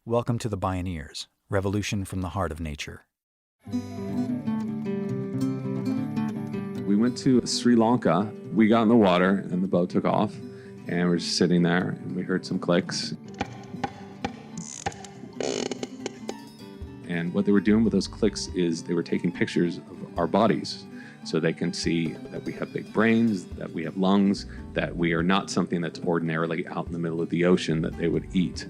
Welcome to the Bioneers, Revolution from the Heart of Nature. We went to Sri Lanka. We got in the water and the boat took off, and we're just sitting there and we heard some clicks. And what they were doing with those clicks is they were taking pictures of our bodies so they can see that we have big brains, that we have lungs, that we are not something that's ordinarily out in the middle of the ocean that they would eat.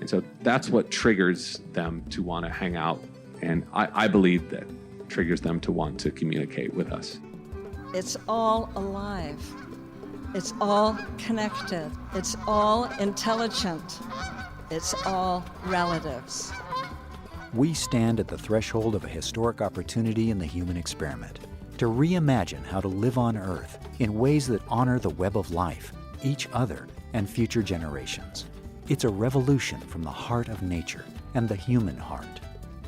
And so that's what triggers them to want to hang out. And I believe that triggers them to want to communicate with us. It's all alive. It's all connected. It's all intelligent. It's all relatives. We stand at the threshold of a historic opportunity in the human experiment to reimagine how to live on Earth in ways that honor the web of life, each other, and future generations. It's a revolution from the heart of nature and the human heart.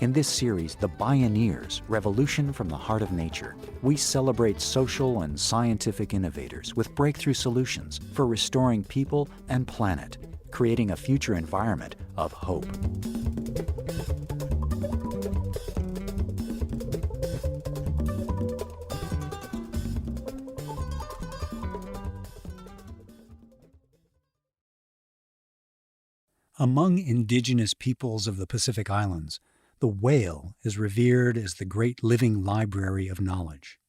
In this series, The Bioneers, Revolution from the Heart of Nature, we celebrate social and scientific innovators with breakthrough solutions for restoring people and planet, creating a future environment of hope. Among indigenous peoples of the Pacific Islands, the whale is revered as the great living library of knowledge.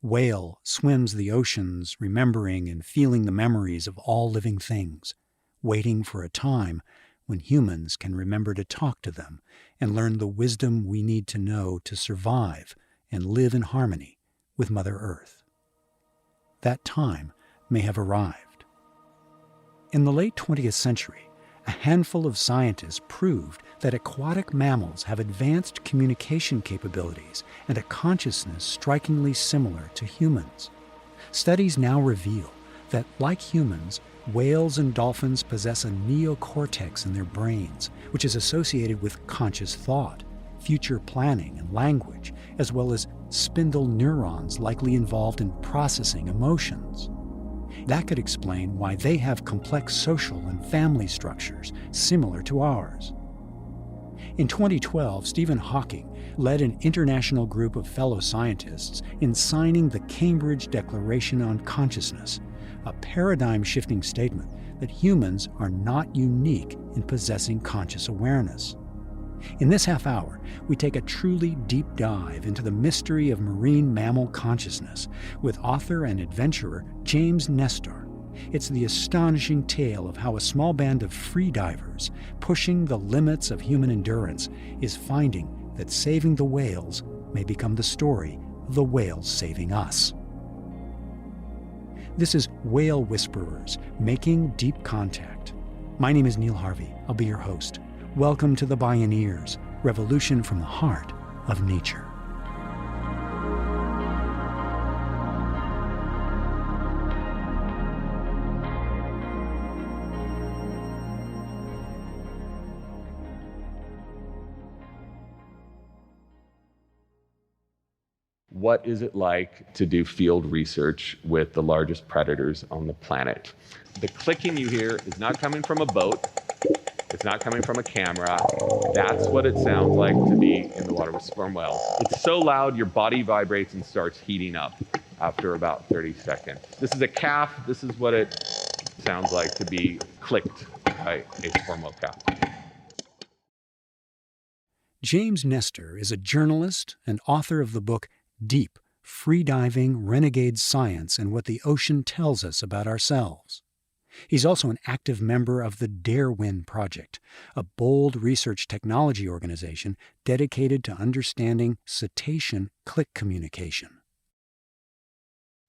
Whale swims the oceans, remembering and feeling the memories of all living things, waiting for a time when humans can remember to talk to them and learn the wisdom we need to know to survive and live in harmony with Mother Earth. That time may have arrived. In the late 20th century, a handful of scientists proved that aquatic mammals have advanced communication capabilities and a consciousness strikingly similar to humans. Studies now reveal that, like humans, whales and dolphins possess a neocortex in their brains, which is associated with conscious thought, future planning, and language, as well as spindle neurons likely involved in processing emotions. That could explain why they have complex social and family structures similar to ours. In 2012, Stephen Hawking led an international group of fellow scientists in signing the Cambridge Declaration on Consciousness, a paradigm-shifting statement that humans are not unique in possessing conscious awareness. In this half hour, we take a truly deep dive into the mystery of marine mammal consciousness with author and adventurer James Nestor. It's the astonishing tale of how a small band of freedivers, pushing the limits of human endurance, is finding that saving the whales may become the story of the whales saving us. This is Whale Whisperers, Making Deep Contact. My name is Neil Harvey. I'll be your host. Welcome to the Bioneers, Revolution from the Heart of Nature. What is it like to do field research with the largest predators on the planet? The clicking you hear is not coming from a boat. It's not coming from a camera. That's what it sounds like to be in the water with sperm whales. It's so loud, your body vibrates and starts heating up after about 30 seconds. This is a calf. This is what it sounds like to be clicked by a sperm whale calf. James Nestor is a journalist and author of the book Deep, Freediving, Renegade Science and What the Ocean Tells Us About Ourselves. He's also an active member of the Darewin Project, a bold research technology organization dedicated to understanding cetacean click communication.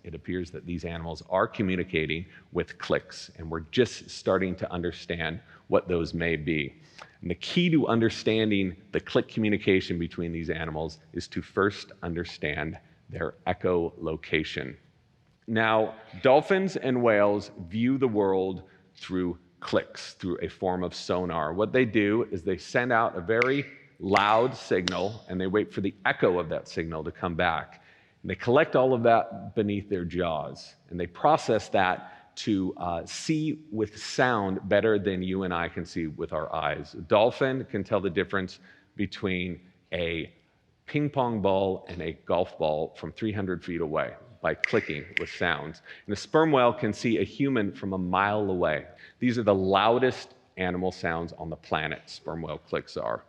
It appears that these animals are communicating with clicks, and we're just starting to understand what those may be. And the key to understanding the click communication between these animals is to first understand their echolocation. Now, dolphins and whales view the world through clicks, through a form of sonar. What they do is they send out a very loud signal, and they wait for the echo of that signal to come back. And they collect all of that beneath their jaws, and they process that to see with sound better than you and I can see with our eyes. A dolphin can tell the difference between a ping pong ball and a golf ball from 300 feet away by clicking with sounds. And a sperm whale can see a human from a mile away. These are the loudest animal sounds on the planet, sperm whale clicks are.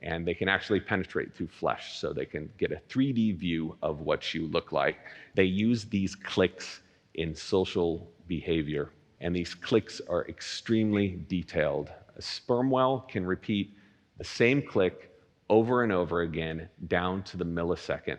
And they can actually penetrate through flesh, so they can get a 3D view of what you look like. They use these clicks in social behavior, and these clicks are extremely detailed. A sperm whale can repeat the same click over and over again down to the millisecond,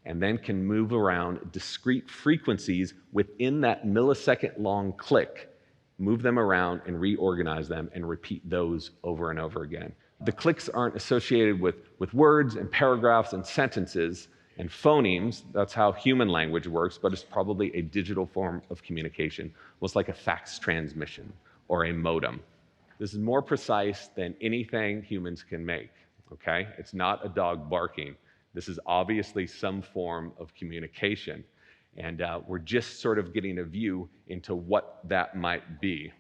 and then can move around discrete frequencies within that millisecond long click, move them around and reorganize them and repeat those over and over again. The clicks aren't associated with words and paragraphs and sentences and phonemes. That's how human language works, but it's probably a digital form of communication, almost like a fax transmission or a modem. This is more precise than anything humans can make, okay? It's not a dog barking. This is obviously some form of communication, and we're just sort of getting a view into what that might be.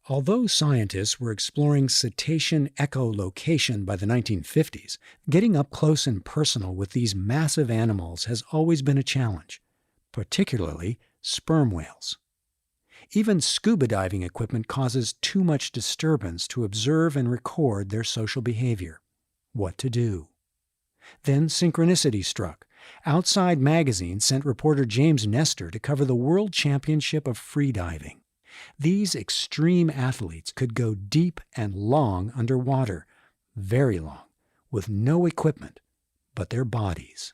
Although scientists were exploring cetacean echolocation by the 1950s, getting up close and personal with these massive animals has always been a challenge, particularly sperm whales. Even scuba diving equipment causes too much disturbance to observe and record their social behavior. What to do? Then synchronicity struck. Outside Magazine sent reporter James Nestor to cover the World Championship of Freediving. These extreme athletes could go deep and long underwater, very long, with no equipment but their bodies.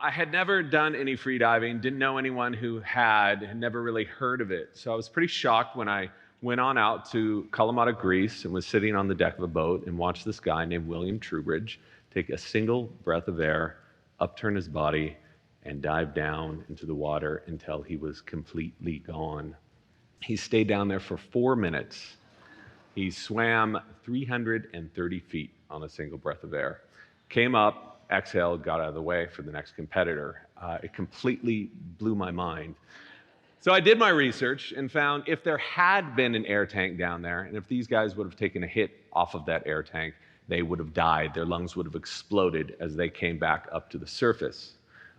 I had never done any freediving, didn't know anyone who had never really heard of it. So I was pretty shocked when I went on out to Kalamata, Greece, and was sitting on the deck of a boat and watched this guy named William Trubridge take a single breath of air, upturn his body, and dive down into the water until he was completely gone. He stayed down there for 4 minutes. He swam 330 feet on a single breath of air. Came up, exhaled, got out of the way for the next competitor. It completely blew my mind. So I did my research and found if there had been an air tank down there, and if these guys would have taken a hit off of that air tank, they would have died. Their lungs would have exploded as they came back up to the surface.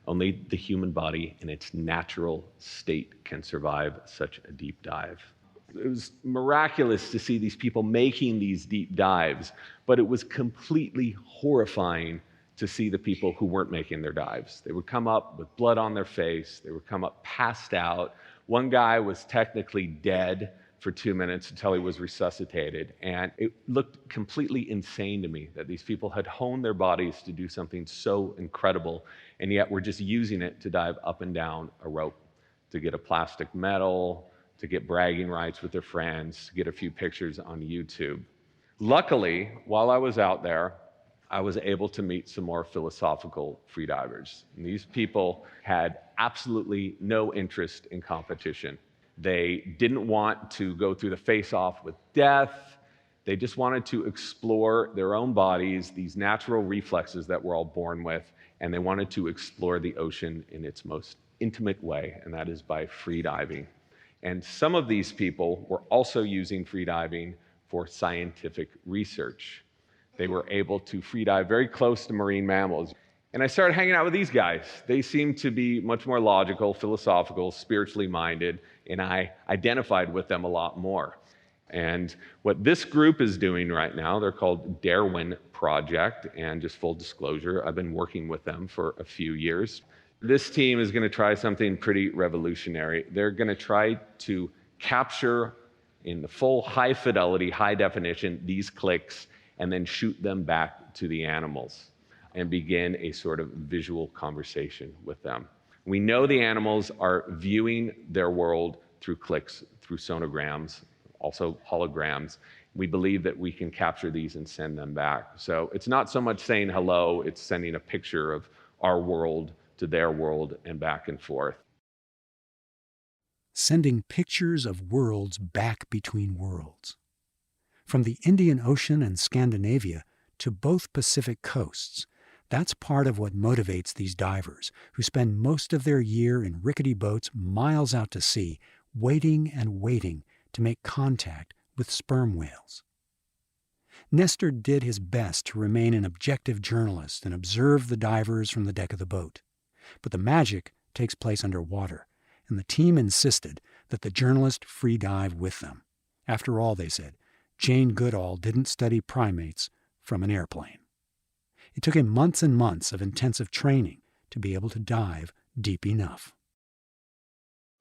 Only the human body in its natural state can survive such a deep dive. It was miraculous to see these people making these deep dives, but it was completely horrifying to see the people who weren't making their dives. They would come up with blood on their face. They would come up passed out. One guy was technically dead for 2 minutes until he was resuscitated. And it looked completely insane to me that these people had honed their bodies to do something so incredible, and yet we're just using it to dive up and down a rope, to get a plastic medal, to get bragging rights with their friends, to get a few pictures on YouTube. Luckily, while I was out there, I was able to meet some more philosophical freedivers. And these people had absolutely no interest in competition. They didn't want to go through the face-off with death. They just wanted to explore their own bodies, these natural reflexes that we're all born with, and they wanted to explore the ocean in its most intimate way, and that is by freediving. And some of these people were also using freediving for scientific research. They were able to freedive very close to marine mammals. And I started hanging out with these guys. They seemed to be much more logical, philosophical, spiritually minded, and I identified with them a lot more. And what this group is doing right now, they're called Darwin Project, and just full disclosure, I've been working with them for a few years. This team is going to try something pretty revolutionary. They're going to try to capture in the full high fidelity, high definition, these clicks, and then shoot them back to the animals and begin a sort of visual conversation with them. We know the animals are viewing their world through clicks, through sonograms, also holograms. We believe that we can capture these and send them back. So it's not so much saying hello, it's sending a picture of our world to their world and back and forth. Sending pictures of worlds back between worlds. From the Indian Ocean and Scandinavia to both Pacific coasts, That's part of what motivates these divers, who spend most of their year in rickety boats miles out to sea, waiting and waiting to make contact with sperm whales. Nestor did his best to remain an objective journalist and observe the divers from the deck of the boat. But the magic takes place underwater, and the team insisted that the journalist free dive with them. After all, they said, Jane Goodall didn't study primates from an airplane. It took him months and months of intensive training to be able to dive deep enough.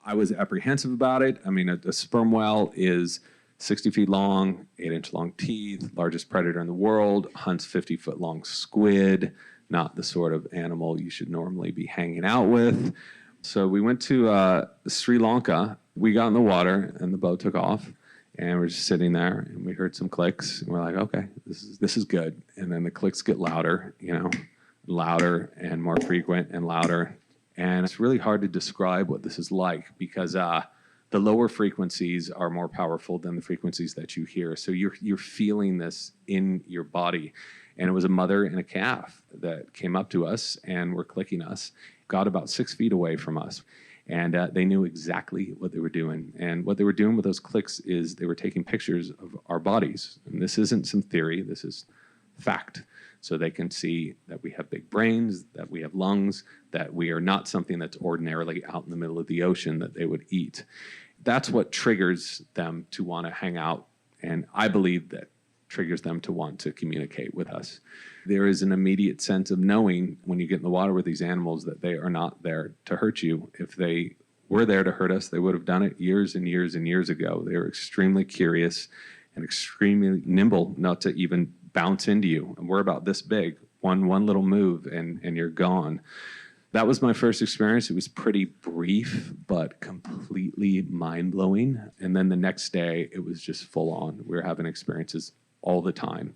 I was apprehensive about it. I mean, a sperm whale is 60 feet long, 8-inch long teeth, largest predator in the world, hunts 50-foot long squid, not the sort of animal you should normally be hanging out with. So we went to Sri Lanka. We got in the water and the boat took off. And we're just sitting there, and we heard some clicks, and we're like, okay, this is good. And then the clicks get louder, louder and more frequent and louder. And it's really hard to describe what this is like because the lower frequencies are more powerful than the frequencies that you hear. So you're feeling this in your body. And it was a mother and a calf that came up to us and were clicking us, got about 6 feet away from us. And they knew exactly what they were doing. And what they were doing with those clicks is they were taking pictures of our bodies. And this isn't some theory, this is fact. So they can see that we have big brains, that we have lungs, that we are not something that's ordinarily out in the middle of the ocean that they would eat. That's what triggers them to want to hang out. And I believe that triggers them to want to communicate with us. There is an immediate sense of knowing when you get in the water with these animals that they are not there to hurt you. If they were there to hurt us, they would have done it years and years and years ago. They were extremely curious and extremely nimble not to even bounce into you. And we're about this big. One little move and you're gone. That was my first experience. It was pretty brief, but completely mind-blowing. And then the next day, it was just full on. We were having experiences all the time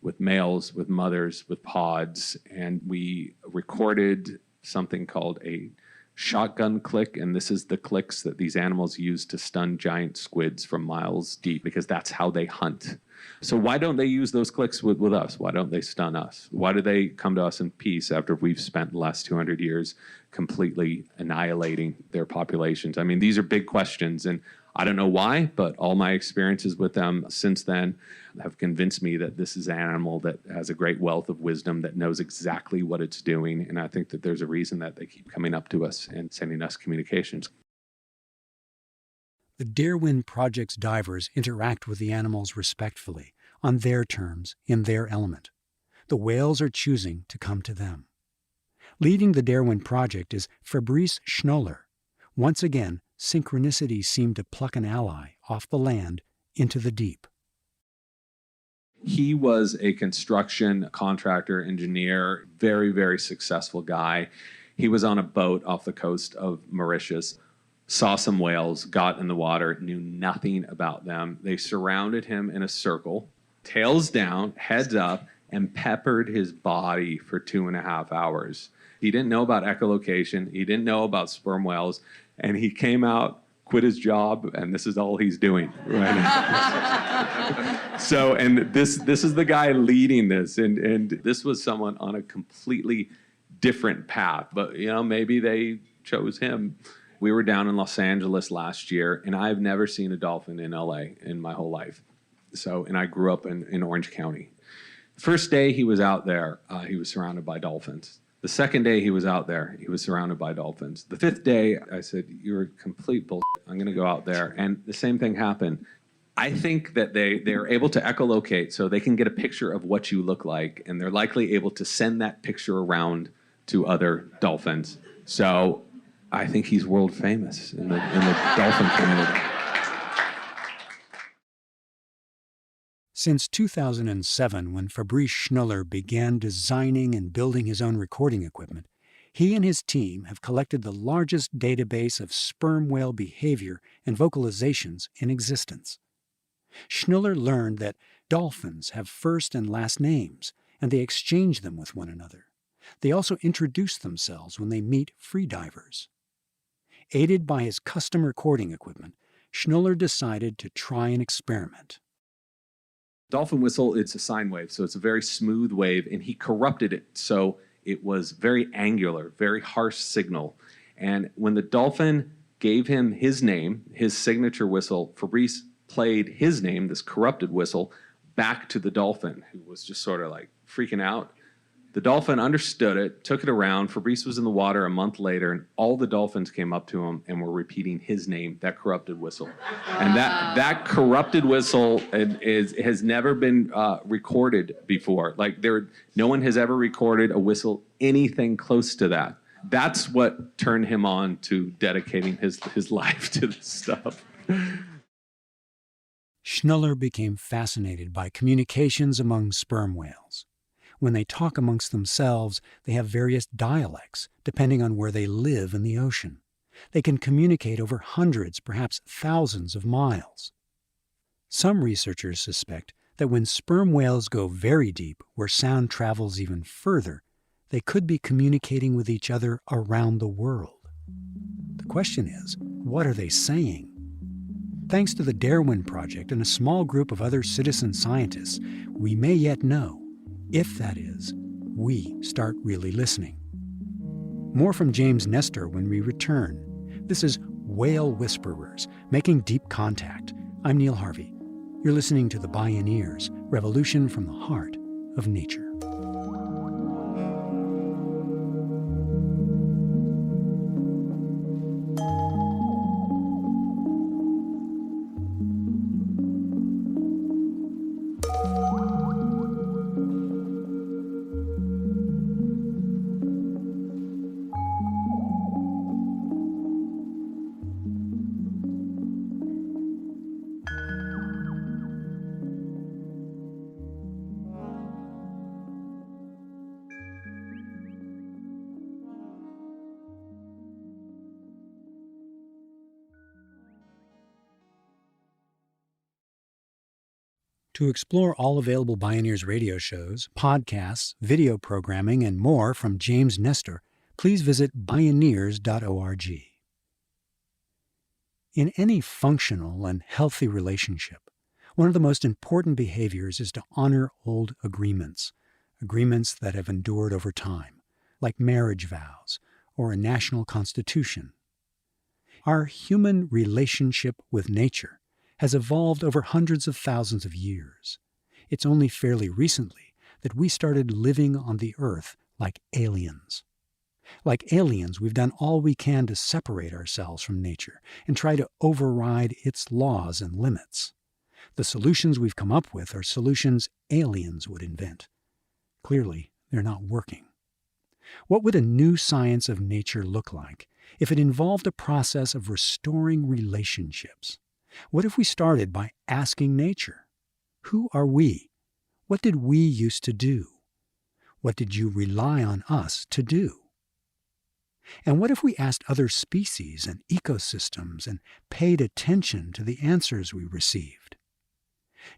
with males, with mothers, with pods. And we recorded something called a shotgun click. And this is the clicks that these animals use to stun giant squids from miles deep because that's how they hunt. So why don't they use those clicks with us? Why don't they stun us? Why do they come to us in peace after we've spent the last 200 years completely annihilating their populations? I mean, these are big questions, and I don't know why, but all my experiences with them since then have convinced me that this is an animal that has a great wealth of wisdom, that knows exactly what it's doing, and I think that there's a reason that they keep coming up to us and sending us communications. The Darwin Project's divers interact with the animals respectfully, on their terms, in their element. The whales are choosing to come to them. Leading the Darwin Project is Fabrice Schnoller. Once again, synchronicity seemed to pluck an ally off the land into the deep. He was a construction contractor, engineer, very, very successful guy. He was on a boat off the coast of Mauritius, saw some whales, got in the water, knew nothing about them. They surrounded him in a circle, tails down, heads up, and peppered his body for 2.5 hours. He didn't know about echolocation. He didn't know about sperm whales. And he came out, quit his job, and this is all he's doing right now. So, and this is the guy leading this. And this was someone on a completely different path. But, maybe they chose him. We were down in Los Angeles last year, and I've never seen a dolphin in LA in my whole life. And I grew up in Orange County. The first day he was out there, he was surrounded by dolphins. The second day he was out there, he was surrounded by dolphins. The fifth day, I said, "You're complete bullshit. I'm going to go out there." And the same thing happened. I think that they're able to echolocate, so they can get a picture of what you look like, and they're likely able to send that picture around to other dolphins. So I think he's world famous in the dolphin community. Since 2007, when Fabrice Schnoller began designing and building his own recording equipment, he and his team have collected the largest database of sperm whale behavior and vocalizations in existence. Schnoller learned that dolphins have first and last names, and they exchange them with one another. They also introduce themselves when they meet freedivers. Aided by his custom recording equipment, Schnoller decided to try an experiment. Dolphin whistle, it's a sine wave, so it's a very smooth wave, and he corrupted it. So it was very angular, very harsh signal. And when the dolphin gave him his name, his signature whistle, Fabrice played his name, this corrupted whistle, back to the dolphin, who was just sort of like freaking out. The dolphin understood it, took it around. Fabrice was in the water a month later, and all the dolphins came up to him and were repeating his name, that corrupted whistle. And that corrupted whistle has never been recorded before. Like no one has ever recorded a whistle anything close to that. That's what turned him on to dedicating his life to this stuff. Schnuller became fascinated by communications among sperm whales. When they talk amongst themselves, they have various dialects depending on where they live in the ocean. They can communicate over hundreds, perhaps thousands of miles. Some researchers suspect that when sperm whales go very deep, where sound travels even further, they could be communicating with each other around the world. The question is, what are they saying? Thanks to the Darwin Project and a small group of other citizen scientists, we may yet know, if that is, we start really listening. More from James Nestor when we return. This is Whale Whisperers, Making Deep Contact. I'm Neil Harvey. You're listening to the Bioneers, Revolution from the Heart of Nature. To explore all available Bioneers radio shows, podcasts, video programming, and more from James Nestor, please visit Bioneers.org. In any functional and healthy relationship, one of the most important behaviors is to honor old agreements that have endured over time, like marriage vows or a national constitution. Our human relationship with nature has evolved over hundreds of thousands of years. It's only fairly recently that we started living on the earth like aliens. Like aliens, we've done all we can to separate ourselves from nature and try to override its laws and limits. The solutions we've come up with are solutions aliens would invent. Clearly, they're not working. What would a new science of nature look like if it involved a process of restoring relationships? What if we started by asking nature, who are we? What did we used to do? What did you rely on us to do? And what if we asked other species and ecosystems and paid attention to the answers we received?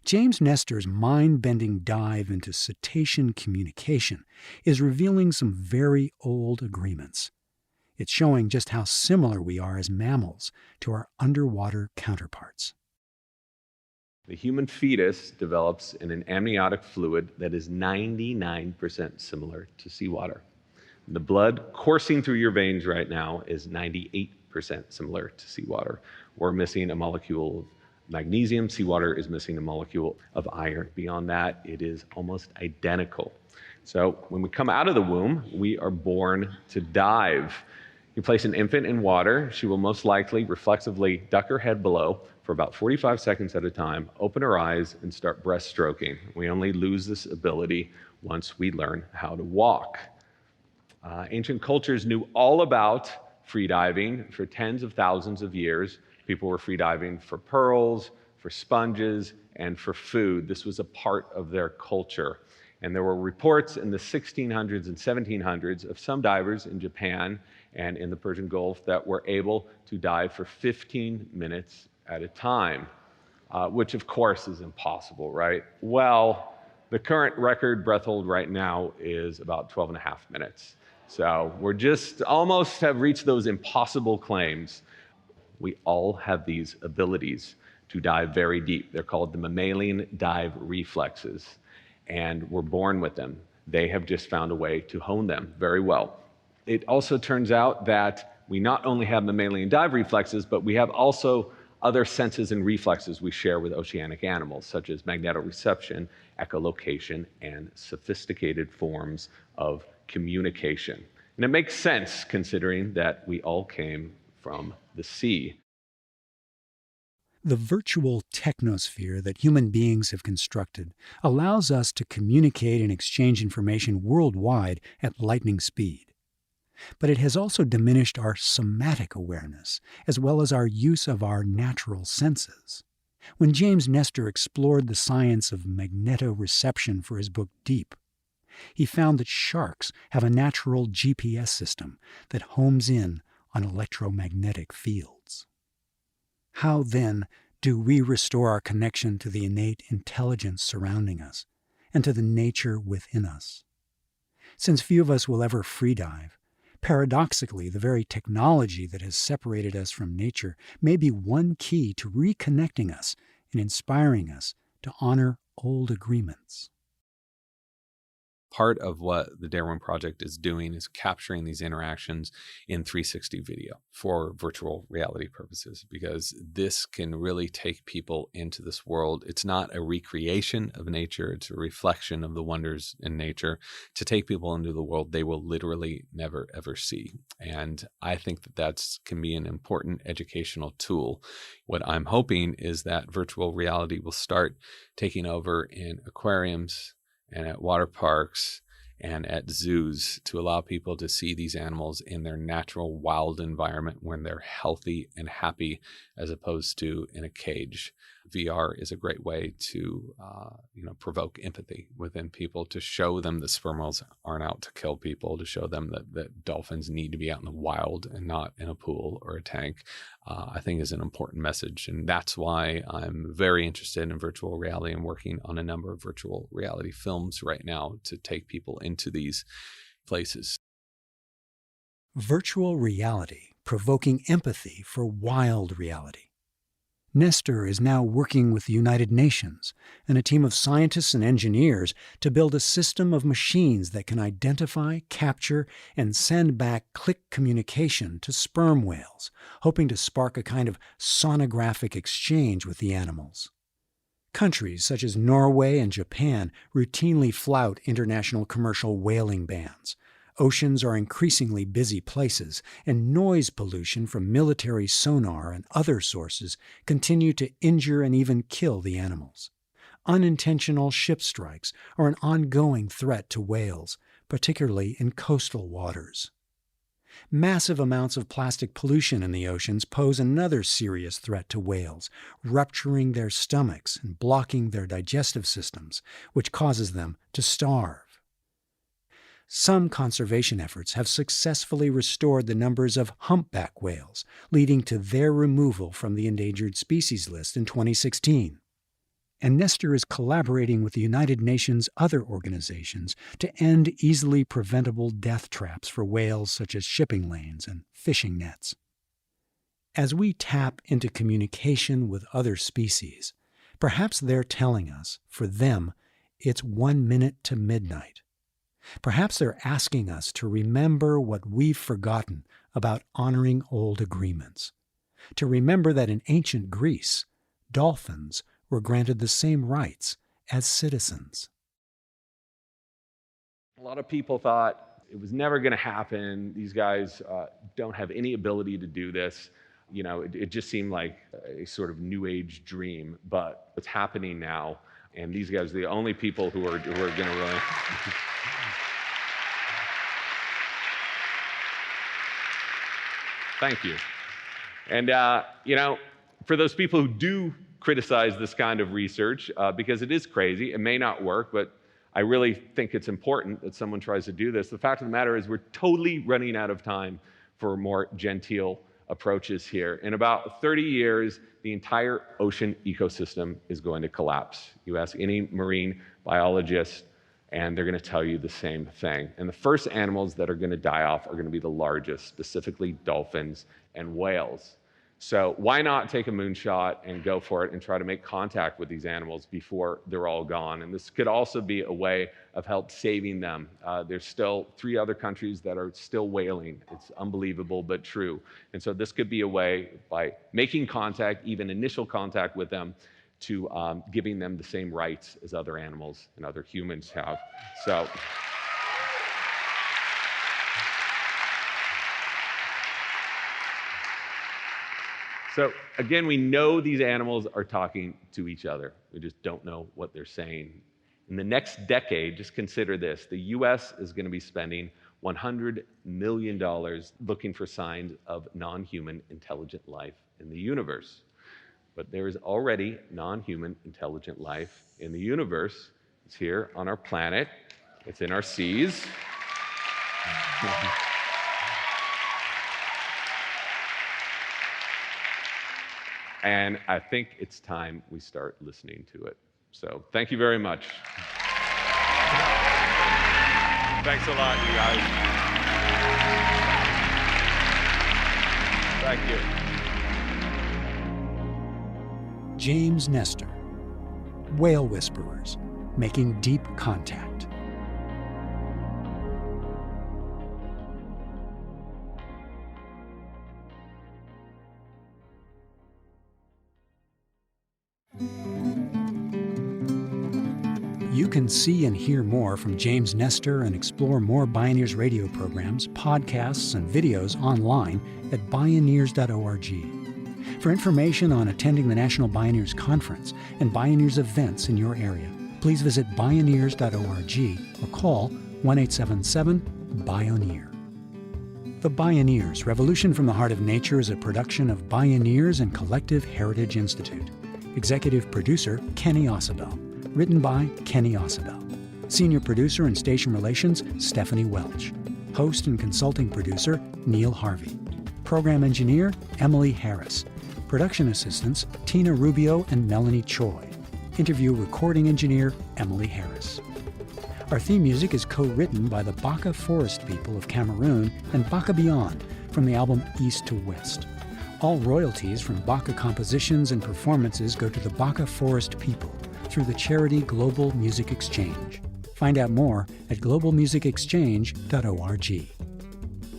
James Nestor's mind-bending dive into cetacean communication is revealing some very old agreements. It's showing just how similar we are as mammals to our underwater counterparts. The human fetus develops in an amniotic fluid that is 99% similar to seawater. The blood coursing through your veins right now is 98% similar to seawater. We're missing a molecule of magnesium. Seawater is missing a molecule of iron. Beyond that, it is almost identical. So when we come out of the womb, we are born to dive. You place an infant in water, she will most likely reflexively duck her head below for about 45 seconds at a time, open her eyes, and start breaststroking. We only lose this ability once we learn how to walk. Ancient cultures knew all about freediving for tens of thousands of years. People were freediving for pearls, for sponges, and for food. This was a part of their culture. And there were reports in the 1600s and 1700s of some divers in Japan and in the Persian Gulf that were able to dive for 15 minutes at a time, which of course is impossible, right? Well, the current record breath hold right now is about 12 and a half minutes. So we're just almost have reached those impossible claims. We all have these abilities to dive very deep. They're called the mammalian dive reflexes, and we're born with them. They have just found a way to hone them very well. It also turns out that we not only have mammalian dive reflexes, but we have also other senses and reflexes we share with oceanic animals, such as magnetoreception, echolocation, and sophisticated forms of communication. And it makes sense considering that we all came from the sea. The virtual technosphere that human beings have constructed allows us to communicate and exchange information worldwide at lightning speed. But it has also diminished our somatic awareness, as well as our use of our natural senses. When James Nestor explored the science of magnetoreception for his book Deep, he found that sharks have a natural GPS system that homes in on electromagnetic fields. How, then, do we restore our connection to the innate intelligence surrounding us and to the nature within us? Since few of us will ever free dive, paradoxically, the very technology that has separated us from nature may be one key to reconnecting us and inspiring us to honor old agreements. Part of what the Darwin Project is doing is capturing these interactions in 360 video for virtual reality purposes, because this can really take people into this world. It's not a recreation of nature, it's a reflection of the wonders in nature to take people into the world they will literally never, ever see. And I think that that's can be an important educational tool. What I'm hoping is that virtual reality will start taking over in aquariums and at water parks and at zoos to allow people to see these animals in their natural wild environment when they're healthy and happy, as opposed to in a cage. VR is a great way to provoke empathy within people, to show them that sperm whales aren't out to kill people, to show them that dolphins need to be out in the wild and not in a pool or a tank. I think is an important message. And that's why I'm very interested in virtual reality and working on a number of virtual reality films right now to take people into these places. Virtual reality provoking empathy for wild reality. Nestor is now working with the United Nations and a team of scientists and engineers to build a system of machines that can identify, capture, and send back click communication to sperm whales, hoping to spark a kind of sonographic exchange with the animals. Countries such as Norway and Japan routinely flout international commercial whaling bans. Oceans are increasingly busy places, and noise pollution from military sonar and other sources continue to injure and even kill the animals. Unintentional ship strikes are an ongoing threat to whales, particularly in coastal waters. Massive amounts of plastic pollution in the oceans pose another serious threat to whales, rupturing their stomachs and blocking their digestive systems, which causes them to starve. Some conservation efforts have successfully restored the numbers of humpback whales, leading to their removal from the endangered species list in 2016. And Nestor is collaborating with the United Nations' other organizations to end easily preventable death traps for whales such as shipping lanes and fishing nets. As we tap into communication with other species, perhaps they're telling us, for them, it's 1 minute to midnight. Perhaps they're asking us to remember what we've forgotten about honoring old agreements. To remember that in ancient Greece, dolphins were granted the same rights as citizens. A lot of people thought it was never going to happen. These guys don't have any ability to do this. It just seemed like a sort of new age dream, but it's happening now. And these guys are the only people who are going to really... Thank you. And, for those people who do criticize this kind of research, because it is crazy, it may not work, but I really think it's important that someone tries to do this. The fact of the matter is we're totally running out of time for more genteel approaches here. In about 30 years, the entire ocean ecosystem is going to collapse. You ask any marine biologist, and they're going to tell you the same thing. And the first animals that are going to die off are going to be the largest, specifically dolphins and whales. So why not take a moonshot and go for it and try to make contact with these animals before they're all gone? And this could also be a way of help saving them. There's still 3 other countries that are still whaling. It's unbelievable, but true. And so this could be a way, by making contact, even initial contact with them, to giving them the same rights as other animals and other humans have. So again, we know these animals are talking to each other. We just don't know what they're saying. In the next decade, just consider this, the US is going to be spending $100 million looking for signs of non-human intelligent life in the universe. But there is already non-human intelligent life in the universe. It's here on our planet. It's in our seas. And I think it's time we start listening to it. So thank you very much. Thanks a lot, you guys. Thank you. James Nestor, Whale Whisperers, Making Deep Contact. You can see and hear more from James Nestor and explore more Bioneers radio programs, podcasts, and videos online at Bioneers.org. For information on attending the National Bioneers Conference and Bioneers events in your area, please visit Bioneers.org or call 1-877-BIONEER. The Bioneers, Revolution from the Heart of Nature is a production of Bioneers and Collective Heritage Institute. Executive producer, Kenny Ausubel. Written by Kenny Ausubel. Senior producer and station relations, Stephanie Welch. Host and consulting producer, Neil Harvey. Program engineer, Emily Harris. Production assistants, Tina Rubio and Melanie Choi. Interview recording engineer, Emily Harris. Our theme music is co-written by the Baka Forest people of Cameroon and Baka Beyond from the album East to West. All royalties from Baka compositions and performances go to the Baka Forest people through the charity Global Music Exchange. Find out more at globalmusicexchange.org.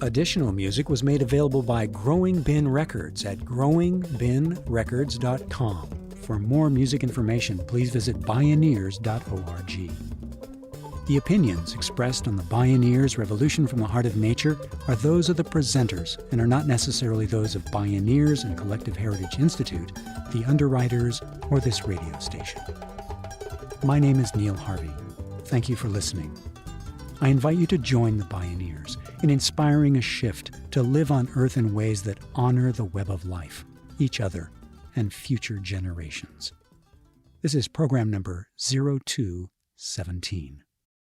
Additional music was made available by Growing Bin Records at growingbinrecords.com. For more music information, please visit Bioneers.org. The opinions expressed on the Bioneers Revolution from the Heart of Nature are those of the presenters and are not necessarily those of Bioneers and Collective Heritage Institute, the underwriters, or this radio station. My name is Neil Harvey. Thank you for listening. I invite you to join the Bioneers in inspiring a shift to live on Earth in ways that honor the web of life, each other, and future generations. This is program number 0217.